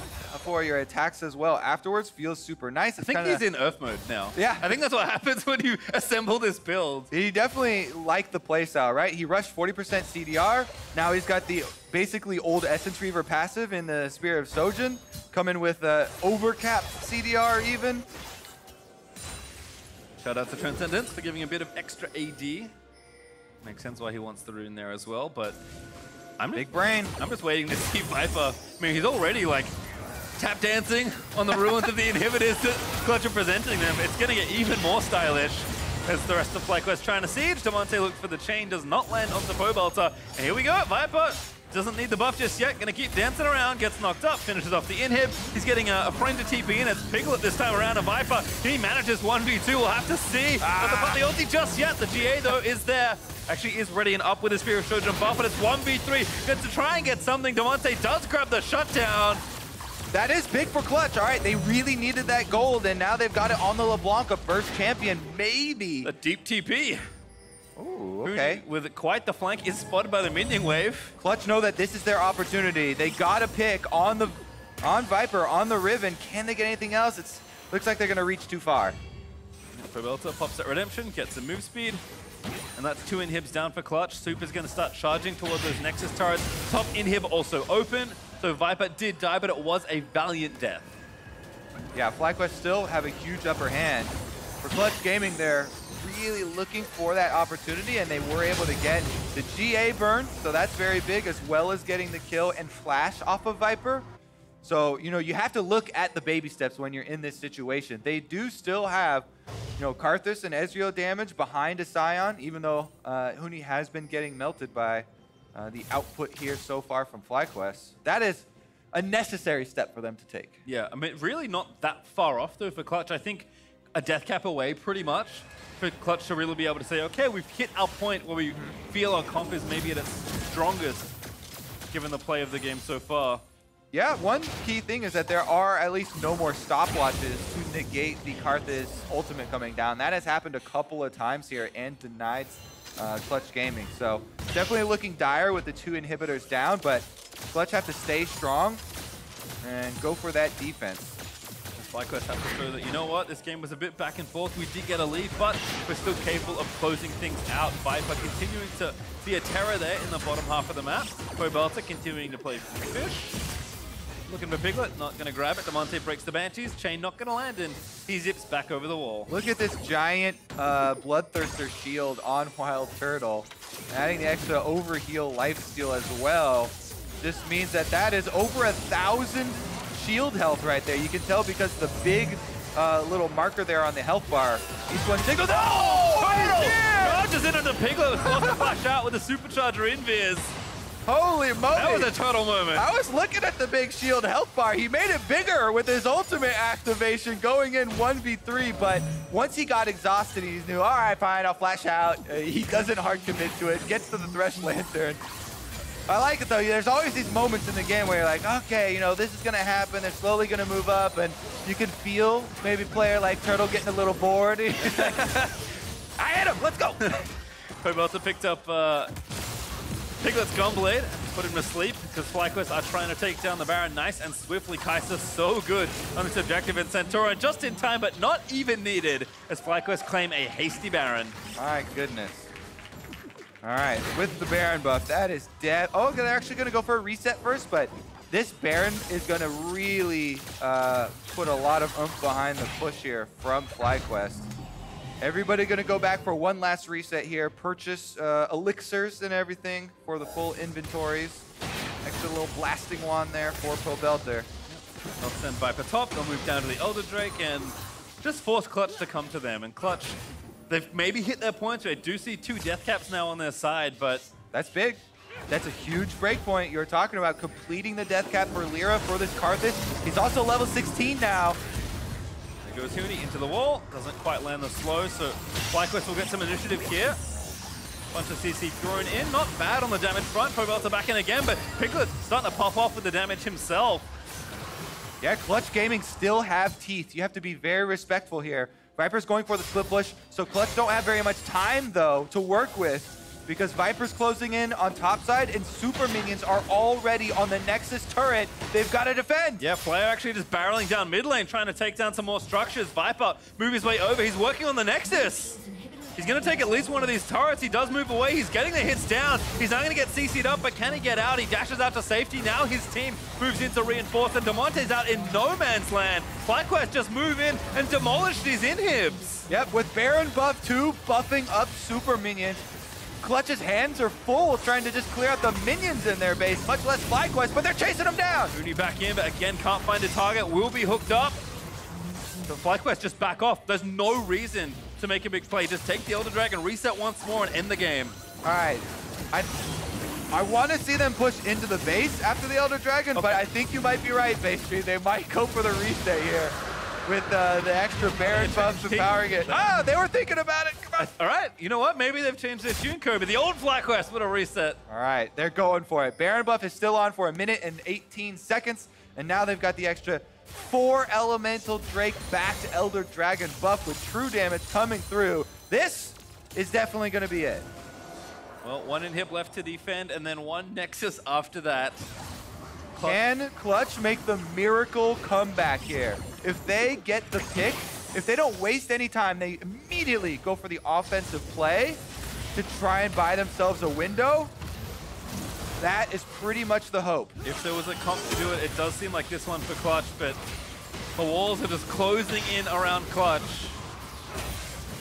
for your attacks as well afterwards feels super nice. I think he's in Earth mode now. Yeah. I think that's what happens when you assemble this build. He definitely liked the playstyle, right? He rushed 40% CDR. Now he's got the basically old Essence Reaver passive in the Spear of Sojin, coming with overcapped CDR even. Shout out to Transcendence for giving a bit of extra AD. Makes sense why he wants the rune there as well, but Big brain. I'm just waiting to see Viper. I mean, he's already like tap dancing on the ruins of the inhibitors that Clutch are presenting them. It's gonna get even more stylish as the rest of FlyQuest trying to siege. Damonte looks for the chain, does not land onto Pobelter. And here we go, Viper doesn't need the buff just yet, gonna keep dancing around, gets knocked up, finishes off the inhib. He's getting a friend to TP in, it's Piglet this time around, and Viper, he manages 1v2, we'll have to see. Doesn't put the ulti just yet, the GA though is there. Actually is ready and up with his Spear of Sojin buff, but it's 1v3. Gets to try and get something, Damonte does grab the shutdown. That is big for Clutch. All right, they really needed that gold, and now they've got it on the LeBlanc, a first champion, maybe. A deep TP. Ooh, okay. With quite the flank, is spotted by the minion wave. Clutch know that this is their opportunity. They gotta pick on Viper, on the Riven. Can they get anything else? It looks like they're gonna reach too far. Pobelter pops at Redemption, gets some move speed. And that's 2 inhibs down for Clutch. Super's going to start charging towards those Nexus turrets. Top inhib also open. So Viper did die, but it was a valiant death. Yeah, FlyQuest still have a huge upper hand. For Clutch Gaming, they're really looking for that opportunity, and they were able to get the GA burn. So that's very big, as well as getting the kill and flash off of Viper. So, you know, you have to look at the baby steps when you're in this situation. They do still have, you know, Karthus and Ezreal damage behind a Sion, even though Huni has been getting melted by the output here so far from FlyQuest. That is a necessary step for them to take. Yeah, I mean, really not that far off, though, for Clutch. I think a death cap away, pretty much, for Clutch to really be able to say, okay, we've hit our point where we feel our comp is maybe at its strongest, given the play of the game so far. Yeah, one key thing is that there are at least no more stopwatches to negate the Karthus ultimate coming down. That has happened a couple of times here and denied Clutch Gaming. So definitely looking dire with the 2 inhibitors down, but Clutch have to stay strong and go for that defense. FlyQuest have to show that, you know what, this game was a bit back and forth. We did get a lead, but we're still capable of closing things out. Viper continuing to be a terror there in the bottom half of the map. Pobelter continuing to play fish. Looking for Piglet, not going to grab it. Damonte breaks the Banshees. Chain not going to land, and he zips back over the wall. Look at this giant Bloodthirster shield on WildTurtle. Adding the extra overheal lifesteal as well. This means that that is over 1,000 shield health right there. You can tell because the big little marker there on the health bar. Each one singles. Oh! Charges in on the Piglet, was forced to flash out with a supercharger invis. Holy moly! That was a turtle moment. I was looking at the big shield health bar. He made it bigger with his ultimate activation going in 1v3, but once he got exhausted, he knew, all right, fine, I'll flash out. He doesn't hard commit to it, gets to the Thresh Lantern. I like it though, there's always these moments in the game where you're like, okay, you know, this is gonna happen, they're slowly gonna move up, and you can feel maybe player like Turtle getting a little bored. He's like, I hit him, let's go! Pobelter picked up Piglet's Gunblade, put him to sleep, because FlyQuest are trying to take down the Baron nice and swiftly. Kaisa so good on this objective, and Santorin just in time, but not even needed, as FlyQuest claim a hasty Baron. My goodness. All right, with the Baron buff, that is dead. Oh, they're actually going to go for a reset first, but this Baron is going to really put a lot of oomph behind the push here from FlyQuest. Everybody going to go back for one last reset here, purchase elixirs and everything for the full inventories. Extra little blasting wand there for Pobelter. They'll send Viper top, they'll move down to the Elder Drake and just force Clutch to come to them. And Clutch, they've maybe hit their points. I do see 2 death caps now on their side, but... That's big. That's a huge breakpoint. You're talking about completing the death cap for Lira for this Karthus. He's also level 16 now. There goes Huni into the wall. Doesn't quite land the slow, so FlyQuest will get some initiative here. Bunch of CC thrown in. Not bad on the damage front. Pobelter back in again, but Piglet starting to pop off with the damage himself. Yeah, Clutch Gaming still have teeth. You have to be very respectful here. Viper's going for the split push, so Clutch don't have very much time, though, to work with, because Viper's closing in on top side, and super minions are already on the Nexus turret. They've got to defend. Yeah, player actually just barreling down mid lane, trying to take down some more structures. Viper move his way over. He's working on the Nexus. He's going to take at least one of these turrets. He does move away. He's getting the hits down. He's not going to get CC'd up, but can he get out? He dashes out to safety. Now his team moves in to reinforce, and Damonte's out in no man's land. FlyQuest just move in and demolish these inhibs. Yep, with Baron buff 2 buffing up super minions. Clutch's hands are full trying to just clear out the minions in their base, much less FlyQuest, but they're chasing him down. Huni back in, but again, can't find a target. Will be hooked up. So FlyQuest just back off. There's no reason to make a big play. Just take the Elder Dragon, reset once more, and end the game. All right. I want to see them push into the base after the Elder Dragon, but I think you might be right, Pastry. They might go for the reset here with the extra Baron buffs empowering it. Ah, they were thinking about it. Come on. All right, you know what? Maybe they've changed their tune code, but the old FlyQuest would have reset. All right, they're going for it. Baron buff is still on for 1 minute and 18 seconds, and now they've got the extra 4 Elemental Drake back to Elder Dragon buff with true damage coming through. This is definitely going to be it. Well, 1 inhib left to defend, and then 1 Nexus after that. Can Clutch make the miracle comeback here? If they get the pick, if they don't waste any time, they immediately go for the offensive play to try and buy themselves a window. That is pretty much the hope. If there was a comp to do it, it does seem like this one for Clutch, but the walls are just closing in around Clutch.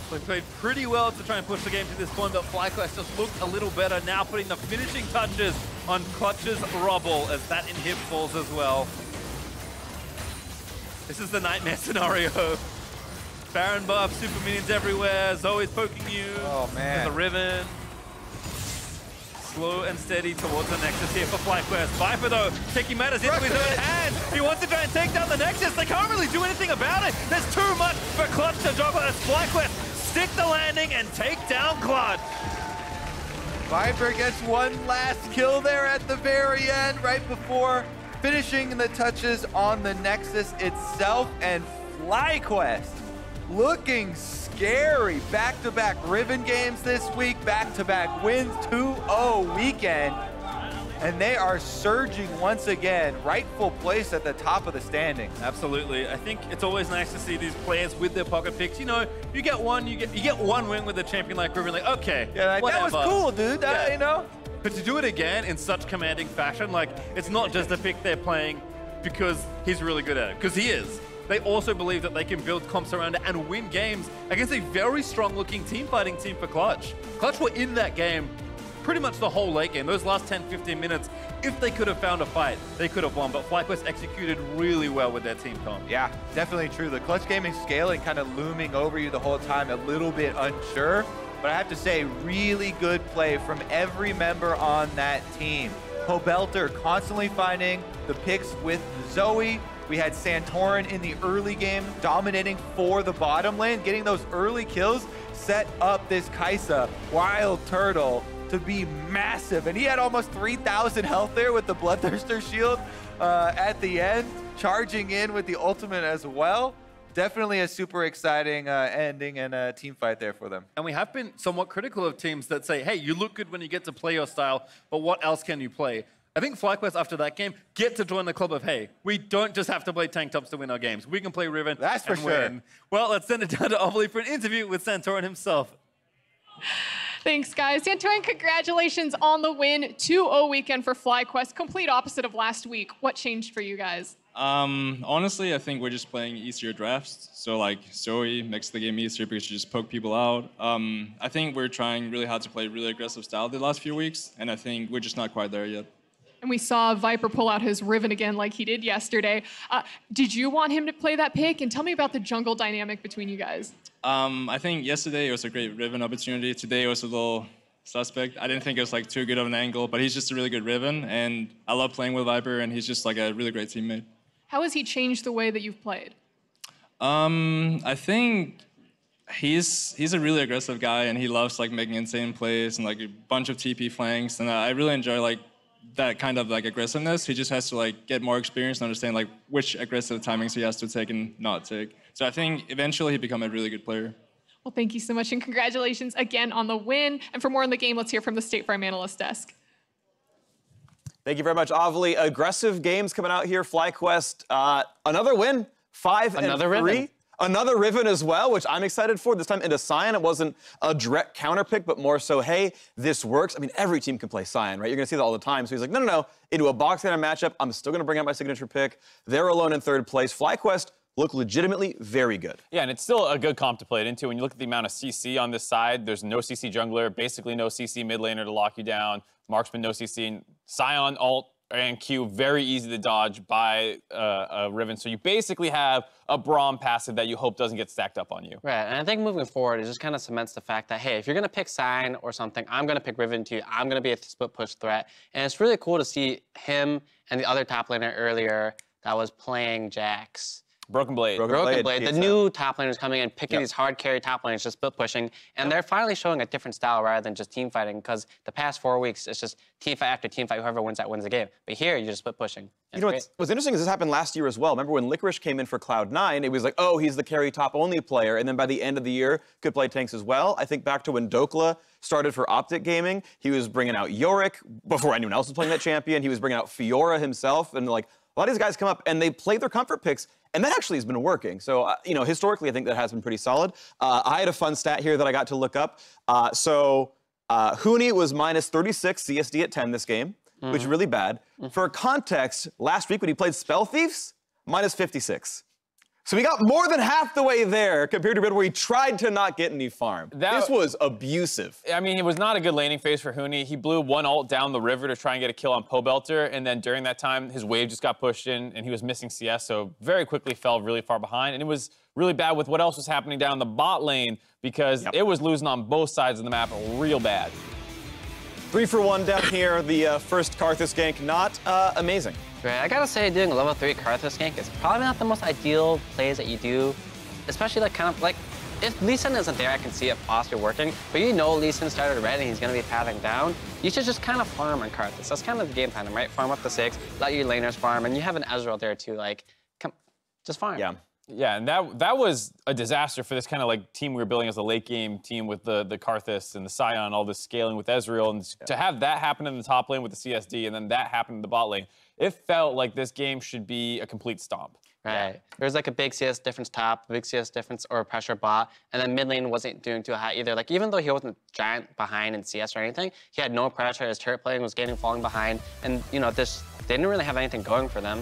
They played pretty well to try and push the game to this point, but FlyQuest just looked a little better now, putting the finishing touches on Clutch's rubble as that inhib falls as well. This is the nightmare scenario. Baron buff, super minions everywhere, Zoe's poking you. Oh man. The Riven. Slow and steady towards the Nexus here for FlyQuest. Viper though, taking matters into his own hands. He wants to try and take down the Nexus. They can't really do anything about it. There's too much for Clutch to juggle as FlyQuest stick the landing and take down Clutch. Viper gets one last kill there at the very end, right before finishing the touches on the Nexus itself, and FlyQuest looking scary. Back-to-back Riven games this week, back-to-back wins, 2-0 weekend. and they are surging once again, rightful place at the top of the standings. Absolutely. I think it's always nice to see these players with their pocket picks. You know, you get one win with a champion like Riven, like, okay, yeah, like, that was cool, dude. Yeah. You know? But to do it again in such commanding fashion, like, it's not just a pick they're playing because he's really good at it, because he is. They also believe that they can build comps around it and win games against a very strong-looking team-fighting team for Clutch. Clutch were in that game pretty much the whole late game. Those last 10-15 minutes, if they could have found a fight, they could have won. But FlyQuest executed really well with their team comp. Yeah, definitely true. The Clutch gaming scaling kind of looming over you the whole time, a little bit unsure. But I have to say, really good play from every member on that team. Pobelter constantly finding the picks with Zoe. We had Santorin in the early game dominating for the bottom lane, getting those early kills, set up this Kaisa, WildTurtle, to be massive. And he had almost 3,000 health there with the Bloodthirster shield at the end, charging in with the ultimate as well. Definitely a super exciting ending and a team fight there for them. And we have been somewhat critical of teams that say, hey, you look good when you get to play your style, but what else can you play? I think FlyQuest, after that game, get to join the club of, hey, we don't just have to play tank tops to win our games. We can play Riven That's for and sure. win. Well, let's send it down to Ovally for an interview with Santorin himself. Thanks, guys. Santorin, congratulations on the win. 2-0 weekend for FlyQuest, complete opposite of last week. What changed for you guys? Honestly, I think we're just playing easier drafts. So like Zoe makes the game easier because you just poke people out. I think we're trying really hard to play really aggressive style the last few weeks, and I think we're just not quite there yet. And we saw Viper pull out his Riven again like he did yesterday. Did you want him to play that pick? And tell me about the jungle dynamic between you guys. I think yesterday it was a great Riven opportunity. Today it was a little suspect. I didn't think it was like too good of an angle, but he's just a really good Riven, and I love playing with Viper, and he's just like a really great teammate. How has he changed the way that you've played? I think he's a really aggressive guy, and he loves like making insane plays and like a bunch of TP flanks, and I really enjoy like that kind of like aggressiveness. He just has to like get more experience and understand like which aggressive timings he has to take and not take. So I think eventually he'll become a really good player. Well, thank you so much, and congratulations again on the win. And for more on the game, let's hear from the State Farm analyst desk. Thank you very much, Ovally. Aggressive games coming out here. FlyQuest, another win, 5-3. Riven. Another Riven as well, which I'm excited for. This time into Sion, it wasn't a direct counter pick, but more so, hey, this works. I mean, every team can play Sion, right? You're going to see that all the time. So he's like, no. Into a box kind of matchup, I'm still going to bring out my signature pick. They're alone in third place. FlyQuest look legitimately very good. Yeah, and it's still a good comp to play it into. When you look at the amount of CC on this side, there's no CC jungler, basically no CC mid laner to lock you down. Marksman, no CC. Sion, ult, and Q, very easy to dodge by a Riven. So you basically have a Braum passive that you hope doesn't get stacked up on you. Right, and I think moving forward, it just kind of cements the fact that, hey, if you're going to pick Sion or something, I'm going to pick Riven too. I'm going to be a split push threat. And it's really cool to see him and the other top laner earlier that was playing Jax. Broken Blade. Broken Blade. The new top laners coming in, picking these hard carry top laners, just split pushing. And they're finally showing a different style rather than just team fighting, because the past 4 weeks, it's just team fight after team fight. Whoever wins that wins the game. But here, you're just split pushing. You know, what's interesting is this happened last year as well. Remember when Licorice came in for Cloud9, it was like, oh, he's the carry top only player. And then by the end of the year, could play tanks as well. I think back to when Dokla started for Optic Gaming, he was bringing out Yorick before anyone else was playing that champion. He was bringing out Fiora himself. And like, a lot of these guys come up and they play their comfort picks. And that actually has been working. So, you know, historically, I think that has been pretty solid. I had a fun stat here that I got to look up. Huni was minus 36 CSD at 10 this game, which is really bad. For context, last week when he played Spell Thieves, minus 56. So we got more than half the way there compared to where he tried to not get any farm. This was abusive. I mean, it was not a good landing phase for Huni. He blew one ult down the river to try and get a kill on Pobelter, and then during that time, his wave just got pushed in, and he was missing CS, so very quickly fell really far behind. And it was really bad with what else was happening down the bot lane, because it was losing on both sides of the map real bad. 3 for 1 down here. The first Karthus gank, not amazing. Right, I gotta say, doing a level 3 Karthus gank is probably not the most ideal plays that you do, especially like kind of like, if Lee Sin isn't there, I can see it possibly working, but you know Lee Sin started red and he's gonna be pathing down, you should just kind of farm on Karthus. That's kind of the game plan, right? Farm up to 6, let your laners farm, and you have an Ezreal there too, like, come, just farm. Yeah. Yeah, and that was a disaster for this kind of like team we were building as a late game team with the Karthus and the Sion, all this scaling with Ezreal, and to have that happen in the top lane with the CSD and then that happen in the bot lane, it felt like this game should be a complete stomp. Right. There's like a big CS difference top, big CS difference or pressure bot, and then mid lane wasn't doing too high either. Like even though he wasn't giant behind in CS or anything, he had no pressure. His turret playing was falling behind, and you know they didn't really have anything going for them.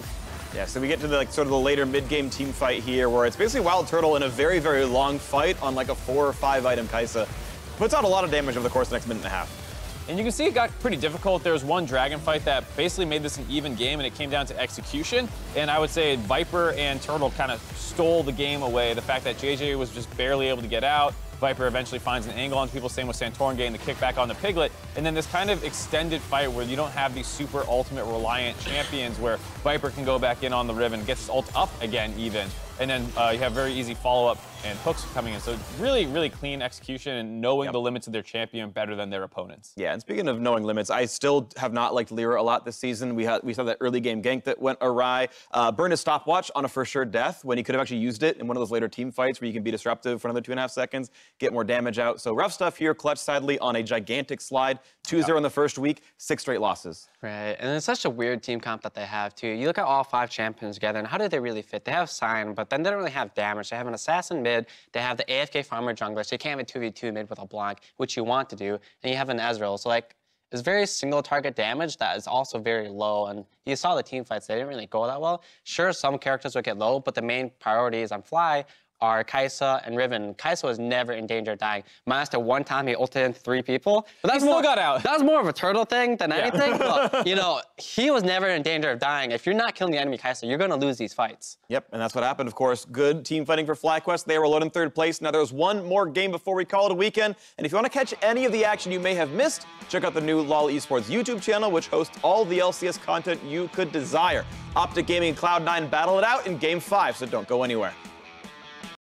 Yeah, so we get to the sort of the later mid-game team fight here, where it's basically WildTurtle in a very, very long fight on like a 4 or 5 item Kaisa. Puts out a lot of damage over the course of the next minute and a half. And you can see it got pretty difficult. There was one dragon fight that basically made this an even game, and it came down to execution. And I would say Viper and Turtle kind of stole the game away. The fact that JayJ was just barely able to get out. Viper eventually finds an angle on people, same with Santorin getting the kickback on the Piglet. And then this kind of extended fight where you don't have these super ultimate reliant champions where Viper can go back in on the Riven, gets his ult up again even. And then you have very easy follow-up and hooks coming in. So really, really clean execution and knowing the limits of their champion better than their opponents. Yeah, and speaking of knowing limits, I still have not liked Lira a lot this season. We saw that early game gank that went awry. Burned his stopwatch on a for sure death when he could have actually used it in one of those later team fights where you can be disruptive for another 2.5 seconds, get more damage out. So rough stuff here. Clutch sadly on a gigantic slide. 2-0 in the first week, 6 straight losses. Right, and it's such a weird team comp that they have too. You look at all 5 champions together, and how do they really fit? They have Sion, but then they don't really have damage. They have an assassin mid, they have the AFK farmer jungler, so you can't have a 2v2 mid with a LeBlanc, which you want to do, and you have an Ezreal. So like, it's very single target damage that is also very low, and you saw the team fights, they didn't really go that well. Sure, some characters would get low, but the main priorities on Fly are Kaisa and Riven. Kaisa was never in danger of dying. Minus the one time he ulted in 3 people. But that's still got out. That was more of a turtle thing than anything. But, you know, he was never in danger of dying. If you're not killing the enemy Kaisa, you're going to lose these fights. Yep, and that's what happened, of course. Good team fighting for FlyQuest. They were alone in 3rd place. Now there's one more game before we call it a weekend. And if you want to catch any of the action you may have missed, check out the new LOL eSports YouTube channel, which hosts all the LCS content you could desire. Optic Gaming and Cloud9 battle it out in Game 5, so don't go anywhere.